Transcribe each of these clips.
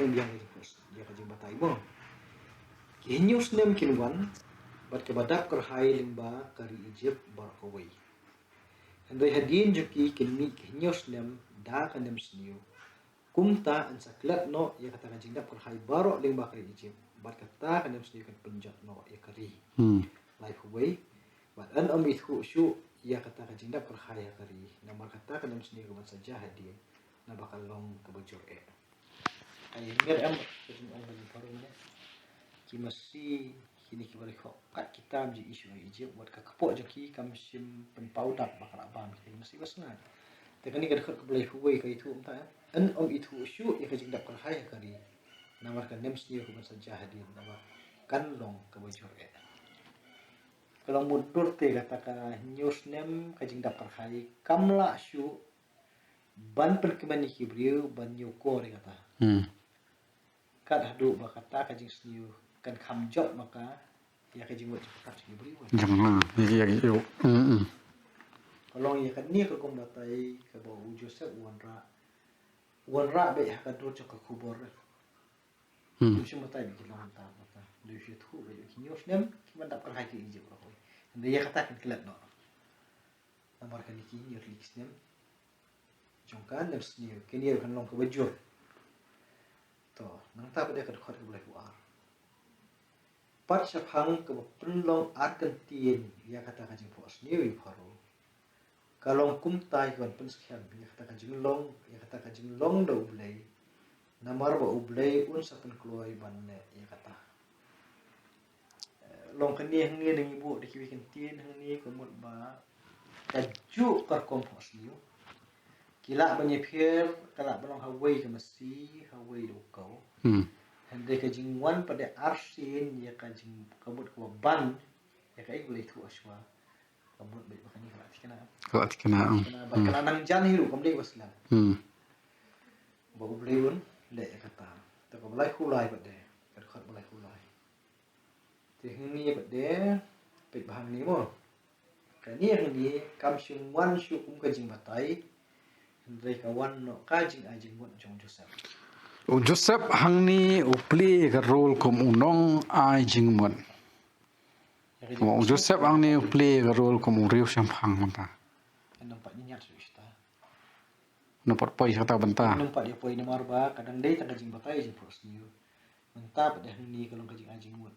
bateng dia kajing batai mo. Kinyus nem kinwan bat kebadak kerhai limba kari Egypt barakawai. Andai hadin joki kinmi kinyus nem da kanem sniu. Kumta an saklat no ya kata kajing dap kerhai barok limba kari Egypt bat kata kanem sniu kan penjat no ya kari. Lai huwai bat an amit hu syu ya kata kajing dap kerhai ya kari. Namar kata kanem sniu kaman saja hadin. Na bakal long kebujur ay mer am kajing ang bagi parungnya. Kimasi kini kibalik ho kat kita ji isu Egypt buat kakapok joki kam sim penpaudat bakal abam kita masih basna. Tekan ni dekat kebalai huwai kai itu entah an om itu syu ya kajing dap kerhai kari. Namar kan nem sniu kaman saja hadin nama kan long kebujur kalau mundur te katakan news nem kajing dap kerhai kamla syu ban perkemani kibriu ban nyoko ni kata. Kat hadu bakata kajing sniu kan kamjot maka ya kajing buat cepat kibriu. Jangan ya yo. Kalau ya kan ni kalau batai ke bau Joseph wanra be ka do cok kubor. Mesti batai bikin mantap mata. Do you tu be news nem kiman dap kerhai ki Egypt ko. Anda ya kata kan kelat no. Namar kan iki news leaks nem jongkan nem sniu kini kan long ke bajur. To nang ta pada ka khot boleh buar. Pat syafang ke penlong Argentin ya kata kajing pos sniu i paro. Kalau kumtai kan pensekian ya kata kajing long da ublay. Namar ba ublay un sa penkluai banne ya kata. Long kani hang ni nang ibu di kiwi kentin hang ni kemut ba kaju kar kompos niu. Kila banyepir kala balong hawai ke mesti hawai do kau. Handai kajing wan pada arsin ya kajing kemut ke ban ya kai boleh tu aswa. Kemut baik makan ni Kalau kena. Kena nang jan hiru kamdei waslam. Ba ublay un le kata. Ta ko balai hulai bade. Kad khat balai hulai. Ti hni bade pe bahang ni mo. Kani hni kam syung wan syu kum kajing batai. Handai kawan no kajing ajing buat jong Joseph. Joseph hang ni play ka role kom unong ai jingmon. Joseph hang ni play ka role kom riu sampang manta. Nampak nyat susta. Nampak poi kata benta. Nampak dia poi nomor ba kadang dei tak kajing batai je pros niu. Menta pada hni kalau kajing ajing buat.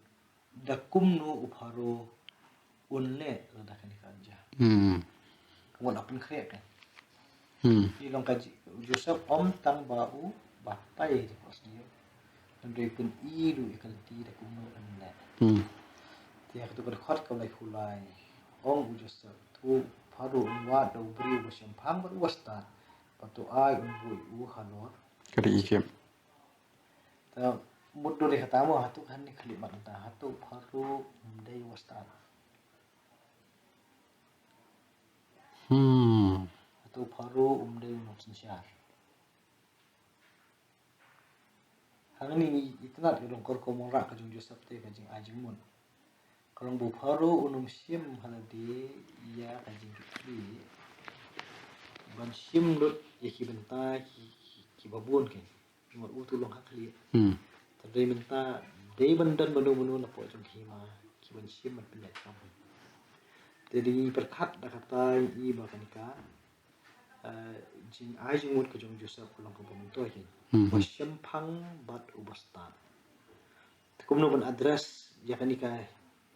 Dakum no upharo unle lada kan kanja. Wala pun krek kan. Ilong kaji Joseph om tang bau batai je pos niu. Andai pun ilu ikan ti dakum no unle. Tiak tu berkhot kau lai hulai. Om Joseph tu paru unwa do beri bersam pang berwasta. Patu ai unbui halor. Kali Egypt. Ta mudo le kata mo hatu kan ni kalimat ta hatu paru mdai wasta. Hatu paru mdai no sensyar. Hang ni itnat ke dong kor komora ka jong Joseph te ka jing ajing mun. Kalau bu paru unum sim haladi ya ka jing ki. Ban sim dot ya ki benta ki babun ke. Cuma utu long hakli. Tadai benta dei bandan banu na po jong hima ki ban sim man penat kamu. Jadi perkat da kata i ba kanika jing ajing mut ke jong Joseph long ko bumunto hin. Wasyam pang bat ubasta. Kumno ban address ya kanika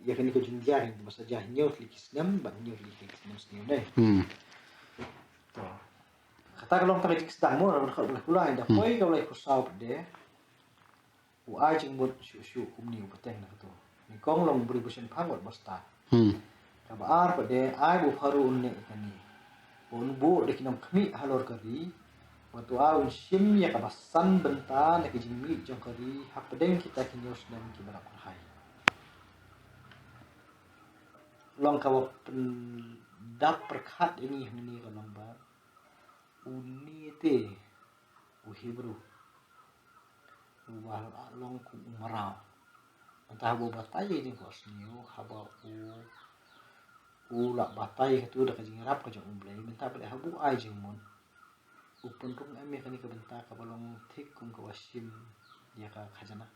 jing jahin masa jahinyo likis nam ban nyo likis nam sniu dai. To. Kata kalau tak jik sedang mo nak boleh pula dah poi kau boleh kusau de. U ajing mut syu kumni upateng nak tu. Ni kong long beri busan pang buat basta. Kabar pada ai bu haru unne kani. Un bu de kinam kami halor kari. Waktu awal sim ya kabasan benta nak jingmi jong kari hak pedeng kita kinyos dan kibarap hai. Long kau dap perkat ini kalau ba uni te Hebrew wal long ku marau entah bo batai ni ko sniu haba u la batai tu dah kajing rap ka jong umblai mentah pada habu ai jing mon upun tung ame kani ka benta ka balong thik kum ka wasim ya ka khajana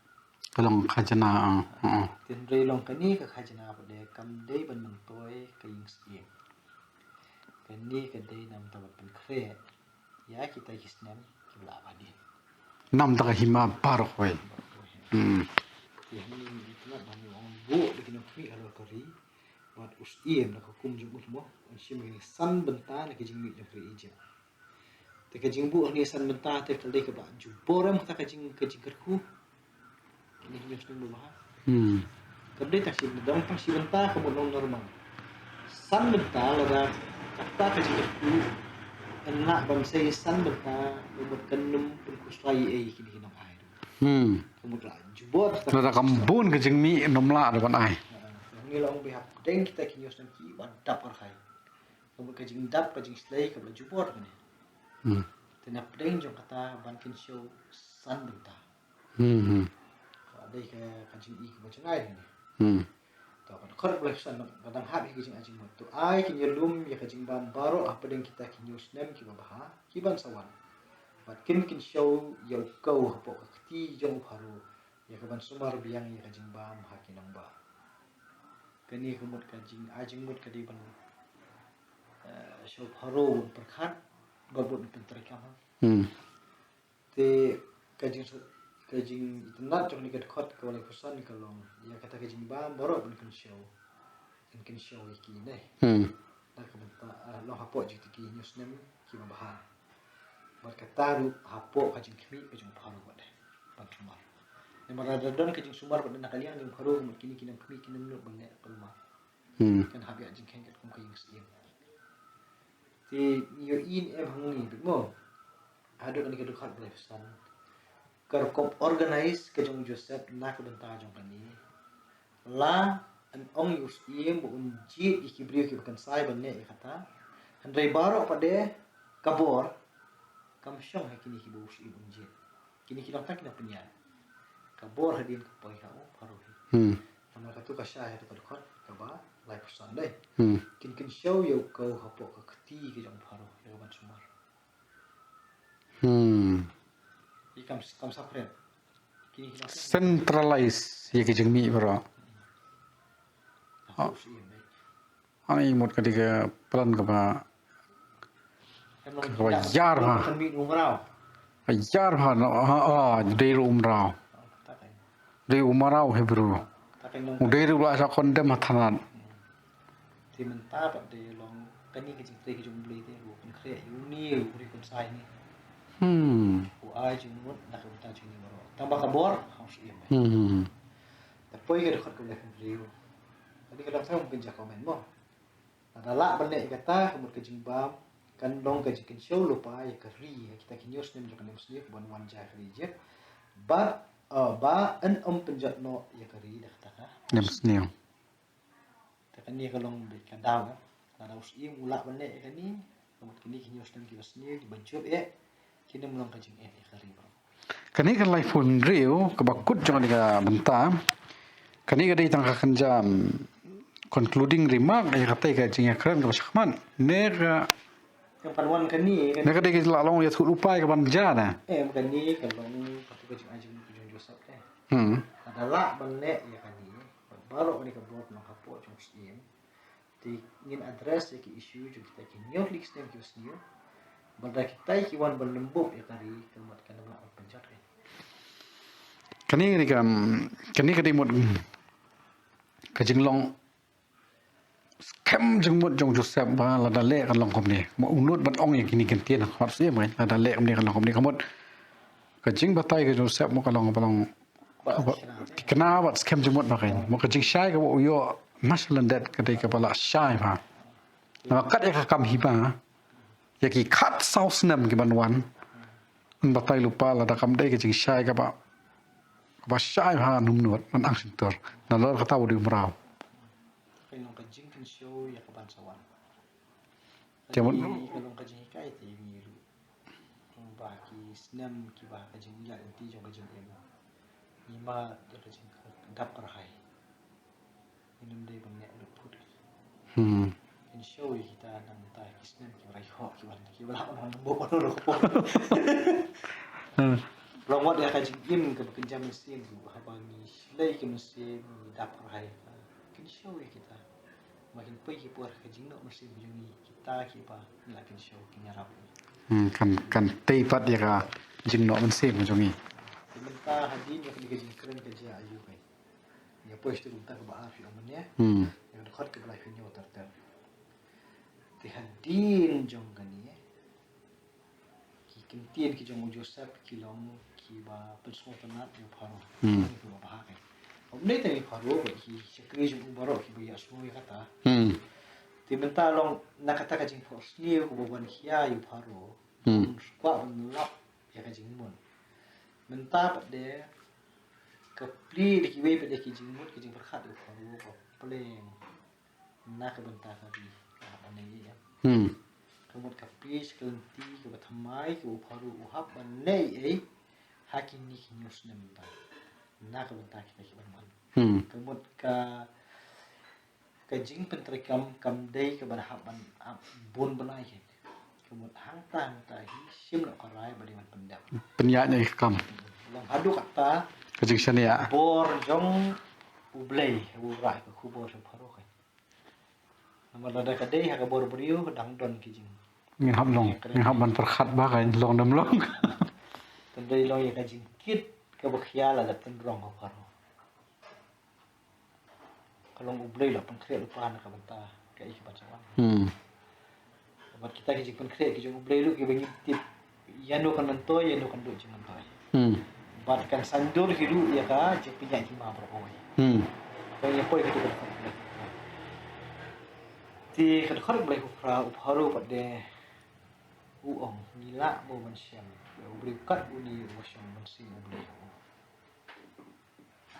kalong khajana tin rei long kani ka khajana pa de kam dei ban mang toy ka ying siem kani ka dei nam ta ban kre ya kita hisnem kibla badi nam ta hima par khoi ya ni itna ban ong bu de kini kri alo kari bat us iem na ka kum jung mo on sim ni san benta na ka jing mi jung kri ije te ka jing bu ni san benta te ka dei ka ba ju boram ta ka jing kerku ini jenis ni ba Kedai tak sih, dalam pasti bentah kemudian normal. San bentah lada kata kecil itu enak bangsa san bentah membuat kenum perkusai kini kini air. Kemudian jubor. Lada kambun kejeng mi nomla depan ai. Ini long behap deng kita kini osnan ki ban dap arhai. Kemudian kejeng dap kejeng selai kemudian jubor kini. Tenap deng jong kata ban kin show san bentah. Đây cái chuyện gì của chúng ai này, tao còn khơi bớt sân nó đang hát cái chuyện gì mà tụi ai cái nhiều lùm ya cái chuyện ban baru apa yang kita kini usnem kita bahas kiban sawan, but kin show yau kau apa keti jong baru ya kaban sumar biang ya cái chuyện bam hakin ang ba, kini kumut cái chuyện ajing mut cái ban show baru perkat babut penterikam, te kajing internet jong ni kat khot ko lai kusan ni kalong ya kata kajing bam boro ben kan show iki ne na ka benta lo hapo ji ki news nem ki ma bahan bar kata ru hapo kajing khmi kajing pharu ba de ban sumar ne mara don kajing sumar ba na kalian jong pharu mut kini kinam khmi kinam no ban ne kalma kan habi ajing khen kat kum kajing sim ti yo in e bhang ni mo ado kan ke khot blai san kerkop organize ke jong Joseph nak benta jong kani la an ong yus iem bu unji ikibrio ki bukan sai banne kata handai baro pade kabor kam syong hakini ki bu usi unji kini kita tak kena penyan kabor hadin ke pai hau paru nama katu ka syah itu kadkhot kaba lai pesan dai kin show yo kau hapo ka khti ki jong paru yo ban sumar kam sapret kini kita centralize ya kejeng mi bro ani mut ketika pelan ke ba jar ha kan mi umrau jar ha dari umrau dari umrau he bro dari lu asa kondem hatanan thì mình ta bạn để lòng cái này cái chuyện cái chuyện beli thế của con khé yêu nhiều của con sai này của ai chuyện muốn là không ta chuyện gì mà tambah kabor harus iya tapi cái dekat ke belakang beliau tadi kadang saya mungkin jak komen mo adalah benek kata kemudian kejimbam kan dong kejikin show lupa ya keri kita kinyos nem jokan nem sendiri buan wan jah kerja ba an penjat no ya keri dah kata nem sendiri kan ni kalau berikan daun kan ada usim ulak benek kan ni kemudian kini kinyos nem kita sendiri dibancup kini mulai kejing ya keri bro kani kan life phone rio kebakut jangan diga benta kani ga dai tangka kanjam concluding remark ya kata ga jing keren ga syakman nega yang panuan kan ni nega dai ga lalong ya thu lupai ga banja na bukan ni kalau kata kejing ajing kejing Joseph adalah benek ya kan ni baru ni kabot nang hapo jong sim ti ngin address ya ki issue jong kita ki nyok lik stem ki usniyo banda kita ki wan benembuk ya kari kemat kan nak penjat kani ni ka dai mut kajing long scam jeng mut jong Joseph ba la da le kan long kom ni mo unut ban ong yang kini kan tien khot sia mai la da le kam ni kan long kom ni kamot kajing batai ka Joseph mo ka long balong kena wat scam jeng mut ba kan mo kajing syai ka wo yo masalan dat ka dai ka bala syai ba na kat ya ka kam hiba ya ki khat saus nam ki banwan batai lupa la da kam dai kajing syai ka ba syai ha num nuat man ang sintor na lor kata wo di umrau kalau kajing kan show ya ke bansawan Tiamut kalau kajing kai ti biru ba ki snam ki ba kajing ya ti jong kajing em ni ma ya kajing dap perhai minum dei bang nek luput kan show kita nang ta ki snam ki rai ho ki ban ki bala on bo on ro ko Long wat dia kajing im ke bekerja mesin tu habangi slay ke mesin dap rai kin show kita makin pergi puar kajing nak mesin bunyi kita kipa nak kin show kin yarap kan tei pat ya ka jing no man sem jong ni Sementara hadin yang kajing keren kerja ayu kai ya puas tu kita ke bahar fi amannya yang dekat ke belah hinyo terter ti hadin jong kan ni ki kintien ki jong Joseph ki long ki ba pesmo tanat yo pharo ki ba bahar kai Obnei tadi pharo ki sekri jong ubaro ki ba yasmo ya kata ti menta long nakata kajing force ni ko ban khia yo pharo kwa lap ya kajing mon menta pada kepli di kiwe pada kijing mut kijing berkat yo pharo ko pleng nak benta kali apa ni ya kemut kapis kelenti ke bathamai ke upharu uhap banei hakin ni news nemta nak benta kita ki ban kemut ka jing pentrekam kamdei ke berhaban bun benai kemut hangtang tahi sim nak karai badi man pendap penyaknya kam long hadu kata kajing sania bor jong ublei urai ke kubor pharo kai nomor ada kadai ha bor beriu dang don kijing ngin hab man perkhat ba kan long dam long tendai long ya kajing kit ke bakhial ada tendrong pharo kalau ublei lah pengkret lupa nak benta kai ki bacawan buat kita kijing pengkret kijing ublei lu ki bagi tip yanu kan mentoy yanu kan do jing mentoy bat kan sandur hidu ya ka je pinyak ki ma bro oi ko ya poi kitu ti khad boleh upharu pada uong nila bo mansyam ubri kat uni wasyam mansi ubri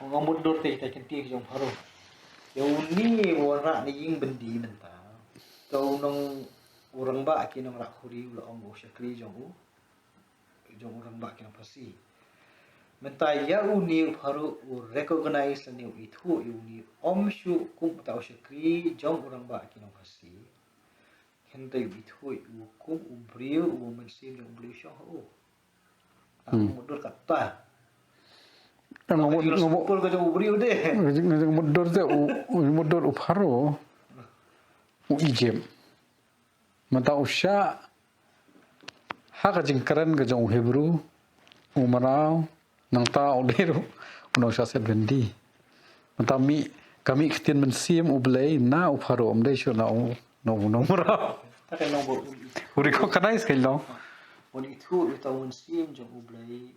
ngomud dor te kita kenti jong pharu ya uni wara ni ying bendi menta tau nong urang ba ki nong rak khuri ula ong bo syakri jong urang ba ki nong pasi menta ya uni pharu recognize ni itu uni om shu kum ta syakri jong urang ba ki nong pasi hentai itu kum ubriu mansi jong ubri sho ho mudur kata ngomong pul ka jong ubriu de mudur te mudur upharo ijeb mata usha ha ka jingkaran ka jong hebru umarau nang ta odero uno sha set bendi mata kami ktin mensim ublei na upharo amdei sho na no mara ta kan nong bo uri ko kanais kai lo on itu ta mensim jong ublei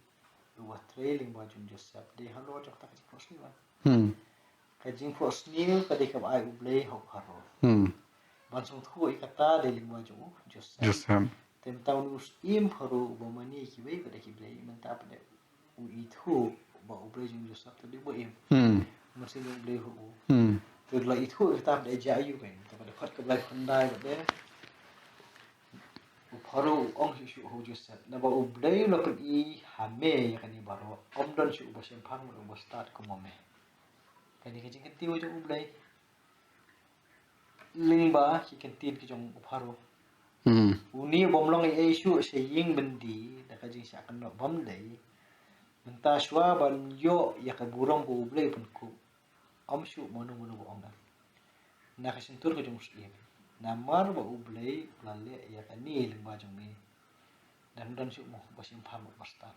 wa trailing ba jong Joseph de halo jong ta ka posni ba kajing posni ka de ka ai ublei ho pharo bansung thu ikata de lingwa jong Joseph tem taun us im pharo ba mani ki wei ka de ki blei menta pa de u itu ba ublei jong Joseph ta de bo im masih jong ublei ho tu la itu ta de ja yu ben ta de khat ka blai pandai ba de pharo ong shu ho Joseph na ba ublei lo kan I hame ya kan I baro om don shu ba sem phang ba start ko mo me kan I jing ti wo jong ublei lingba ki kentin ki jong pharo uni bomlong ai shu se ying bendi da ka jing sa kan no bom dei menta shwa ban yo ya ka burong ko ublei pun ku om shu mono bo ong na ka sentur ko jong muslim namar ba ublei lale ya ka ni lingba jong ni dan shu mo ba sim pham ba start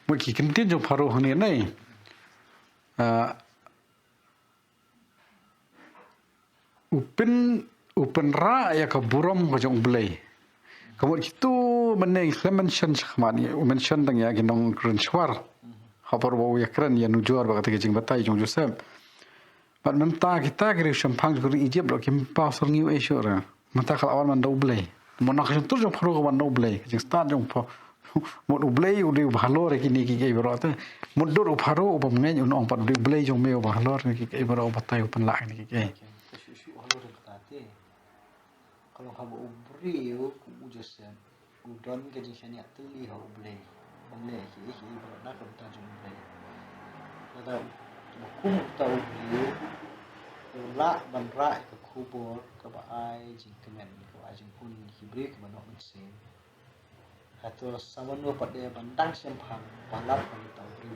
mo ki kentin jong pharo hne nai upen ra ya ka burom ko jong blei kamu itu meneng mention khmani mention dang ya ginong krenchwar hapar bo ya kren ya nujuar ba ka jing batai jong Joseph bat menta kita kiri sampang jong Egypt lo kim pa sor ngiu esora menta kal awan man do blei mo nak tur jong phro ko man do blei jing start jong pho mo do blei udi bhalo re kini ki ke bro ta mo do pharo ba ngai un ong pa do blei jong me ba bhalo re ki ke bro batai pan la ni ki kalau kamu ubriu ku Joseph udon ke jing sania teli ha ublei banle ki bro na ka ta jong ublei ada kum ta ubriu la ban ra ka kubor ka ba ai jing kemen ka ai jing pun ki bre ka no mesin Atau sama nu pada bandang sempang balap wanita beri.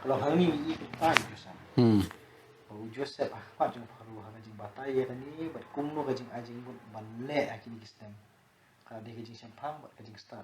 Kalau hal ni kita Joseph. Joseph apa jeng paru hang batai ya ni bat kumno kajing ajing ban le akini kistem. Kalau dia kajing sempang bat kajing start.